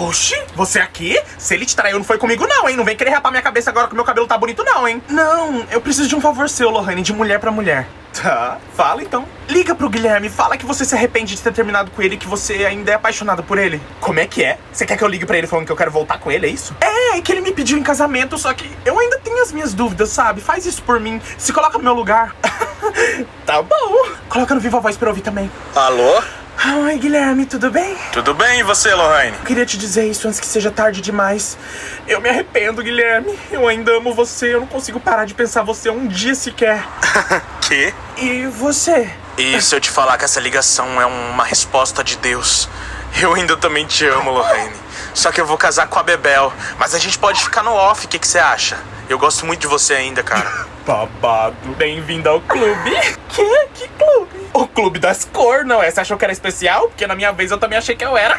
Oxi, você aqui? Se ele te traiu, não foi comigo não, hein? Não vem querer rapar minha cabeça agora que meu cabelo tá bonito não, hein? Não, eu preciso de um favor seu, Lohane, de mulher pra mulher. Tá, fala então. Liga pro Guilherme, fala que você se arrepende de ter terminado com ele e que você ainda é apaixonado por ele. Como é que é? Você quer que eu ligue pra ele falando que eu quero voltar com ele, é isso? É que ele me pediu em casamento, só que eu ainda tenho as minhas dúvidas, sabe? Faz isso por mim, se coloca no meu lugar. Tá bom. Coloca no Viva Voz pra eu ouvir também. Alô? Oi, Guilherme, tudo bem? Tudo bem, e você, Lohane? Eu queria te dizer isso antes que seja tarde demais. Eu me arrependo, Guilherme. Eu ainda amo você, eu não consigo parar de pensar você um dia sequer. Que? E você? E se eu te falar que essa ligação é uma resposta de Deus? Eu ainda também te amo, Lohane. Só que eu vou casar com a Bebel. Mas a gente pode ficar no off, o que você acha? Eu gosto muito de você ainda, cara. Babado. Bem-vindo ao clube. Que clube? O clube das cornas. Você achou que era especial? Porque na minha vez eu também achei que eu era.